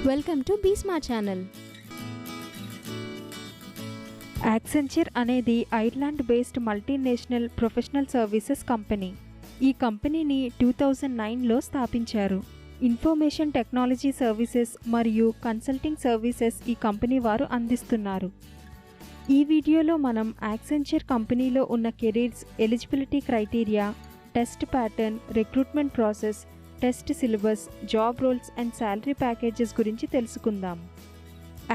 Welcome to B smart channel. Accenture అనేది Ireland based multinational professional services company. ఈ కంపెనీని 2009లో స్థాపించారు. ఇన్ఫర్మేషన్ టెక్నాలజీ సర్వీసెస్ మరియు కన్సల్టింగ్ సర్వీసెస్ ఈ కంపెనీ వారు అందిస్తున్నారు. ఈ వీడియోలో మనం యాక్సెంచర్ కంపెనీలో ఉన్న careers, eligibility criteria, test pattern, recruitment process, test syllabus, job roles and salary packages గురించి తెలుసుకుందాం.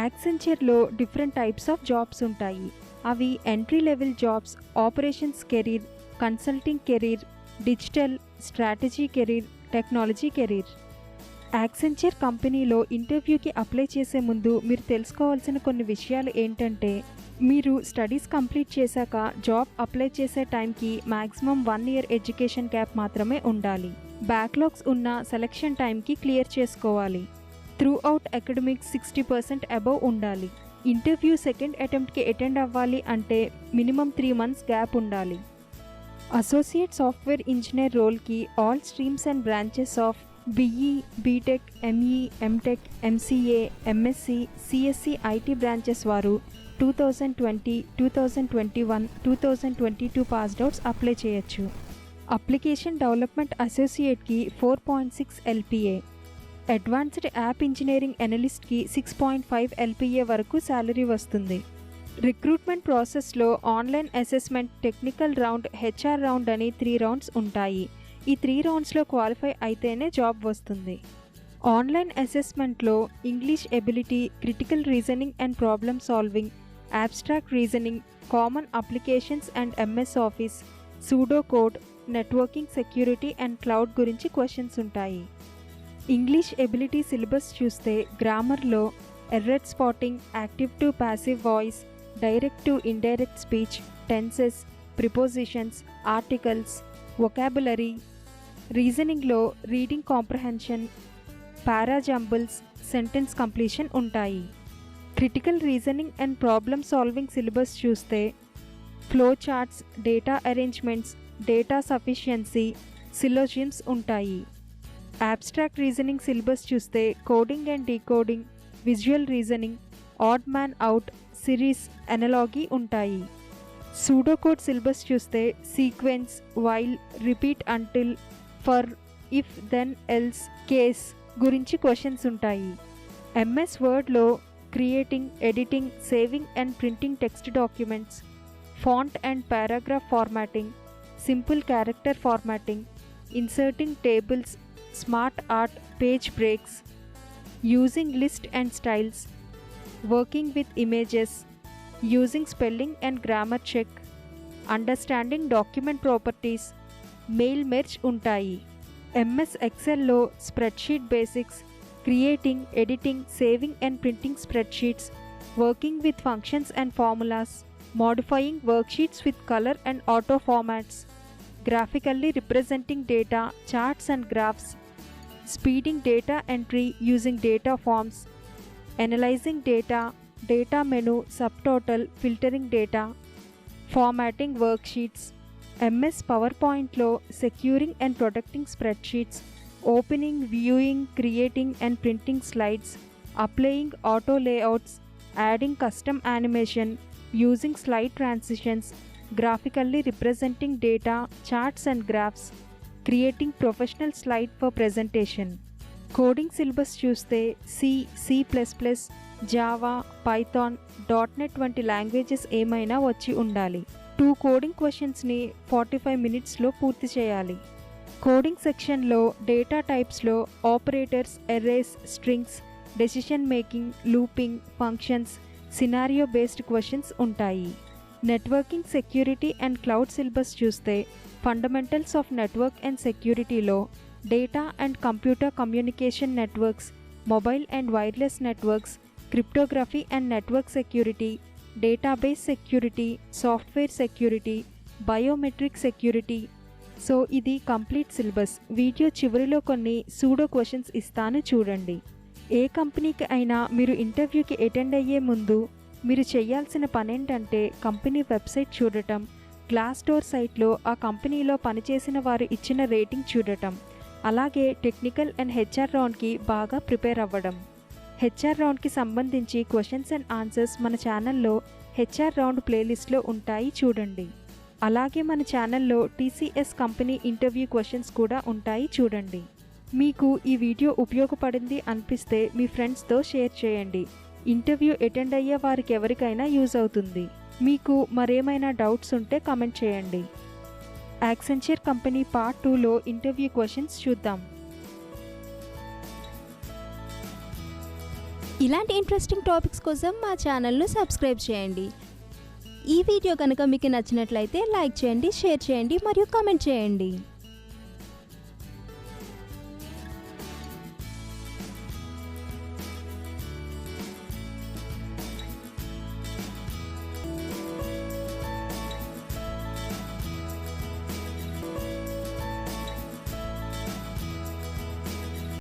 యాక్సెంచర్లో డిఫరెంట్ టైప్స్ ఆఫ్ జాబ్స్ ఉంటాయి. అవి entry level jobs, operations career, consulting career, digital, strategy career, technology career. Accenture కంపెనీలో ఇంటర్వ్యూకి apply చేసే ముందు మీరు తెలుసుకోవాల్సిన కొన్ని విషయాలు ఏంటంటే, మీరు స్టడీస్ కంప్లీట్ చేశాక జాబ్ అప్లై చేసే టైంకి మ్యాక్సిమం 1 year ఎడ్యుకేషన్ గ్యాప్ మాత్రమే ఉండాలి. బ్యాక్లాగ్స్ ఉన్న సెలక్షన్ టైంకి క్లియర్ చేసుకోవాలి. త్రూ అవుట్ అకాడమిక్స్ 60% అబవ్ ఉండాలి. ఇంటర్వ్యూ సెకండ్ అటెంప్ట్కి అటెండ్ అవ్వాలి అంటే మినిమం 3 months గ్యాప్ ఉండాలి. అసోసియేట్ సాఫ్ట్వేర్ ఇంజనీర్ రోల్కి all streams and branches of BE, BTech, ME, MTech, MCA, MSc, CSc, IT branches వారు 2020, 2021, 2022 పాస్డ్ అవుట్స్ అప్లై చేయొచ్చు. Application development అసోసియేట్కి 4.6 LPA, advanced app engineering ఎనలిస్ట్కి 6.5 LPA వరకు salary వస్తుంది. రిక్రూట్మెంట్ ప్రాసెస్లో online assessment, technical round, HR round అని 3 rounds ఉంటాయి. ఈ 3 roundsలో క్వాలిఫై అయితేనే జాబ్ వస్తుంది. ఆన్లైన్ అసెస్మెంట్లో English ability, critical reasoning and problem solving, abstract reasoning, common applications and MS office, pseudo code, networking, security and cloud గురించి క్వశ్చన్స్ ఉంటాయి. English ability syllabus చూస్తే గ్రామర్లో error spotting, active to passive voice, direct to indirect speech, tenses, prepositions, articles, vocabulary. రీజనింగ్లో reading comprehension, parajumbles, sentence completion ఉంటాయి. Critical reasoning and problem solving syllabus చూస్తే flow charts, data arrangements, data sufficiency, syllogisms ఉంటాయి. Abstract reasoning syllabus చూస్తే coding and decoding, visual reasoning, odd man out, series, analogy ఉంటాయి. Pseudo code syllabus చూస్తే sequence, while, repeat until, for, if, then, else, case గురించి questions ఉంటాయి. MS వర్డ్లో creating, editing, saving and printing text documents, font and paragraph formatting, simple character formatting, inserting tables, smart art, page breaks, using list and styles, working with images, using spelling and grammar check, understanding document properties, mail merge ఉంటాయి. MS ఎక్సెల్లో spreadsheet basics, creating, editing, saving and printing spreadsheets, working with functions and formulas, modifying worksheets with color and auto formats, graphically representing data, charts and graphs, speeding data entry using data forms, analyzing data, data menu, subtotal, filtering data, formatting worksheets. MS PowerPointలో securing and protecting spreadsheets, opening, viewing, creating and printing slides, applying auto layouts, adding custom animation, using slide transitions, graphically representing data, charts and graphs, creating professional slide for presentation. Coding syllabus చూస్తే C++, Java, Python, .NET వంటి languages ఏమైనా వచ్చి ఉండాలి. 2 coding క్వశ్చన్స్ని 45 minutesలో పూర్తి చేయాలి. Coding సెక్షన్లో data టైప్స్లో operators, arrays, strings, decision making, looping, functions, scenario based questions ఉంటాయి. Networking, security and cloud syllabus చూస్తే ఫండమెంటల్స్ ఆఫ్ నెట్వర్క్ అండ్ సెక్యూరిటీలో data and computer communication networks, mobile and wireless networks, cryptography and network security, database security, software security, biometric security. So ఇది complete syllabus. Video చివరిలో కొన్ని pseudo questions ఇస్తాను చూడండి. ఏ కంపెనీకి అయినా మీరు ఇంటర్వ్యూకి అటెండ్ అయ్యే ముందు మీరు చేయాల్సిన పనేంటంటే కంపెనీ వెబ్సైట్ చూడటం, గ్లాస్డోర్ సైట్లో ఆ కంపెనీలో పనిచేసిన వారు ఇచ్చిన రేటింగ్ చూడటం, అలాగే టెక్నికల్ అండ్ HR రౌండ్కి బాగా ప్రిపేర్ అవ్వడం. హెచ్ఆర్ రౌండ్కి సంబంధించి క్వశ్చన్స్ అండ్ ఆన్సర్స్ మన ఛానల్లో హెచ్ఆర్ రౌండ్ ప్లేలిస్ట్లో ఉంటాయి చూడండి. అలాగే మన ఛానల్లో టీసీఎస్ కంపెనీ ఇంటర్వ్యూ క్వశ్చన్స్ కూడా ఉంటాయి చూడండి. మీకు ఈ వీడియో ఉపయోగపడింది అనిపిస్తే మీ ఫ్రెండ్స్తో షేర్ చేయండి. ఇంటర్వ్యూ అటెండ్ అయ్యే వారికి ఎవరికైనా యూజ్ అవుతుంది. మీకు మరేమైనా డౌట్స్ ఉంటే కామెంట్ చేయండి. యాక్సెంచర్ కంపెనీ పార్ట్ 2లో ఇంటర్వ్యూ క్వశ్చన్స్ చూద్దాం. ఇలాంటి ఇంట్రెస్టింగ్ టాపిక్స్ కోసం మా ఛానల్ను సబ్స్క్రైబ్ చేయండి. ఈ వీడియో కనుక మీకు నచ్చినట్లయితే లైక్ చేయండి, షేర్ చేయండి మరియు కామెంట్ చేయండి.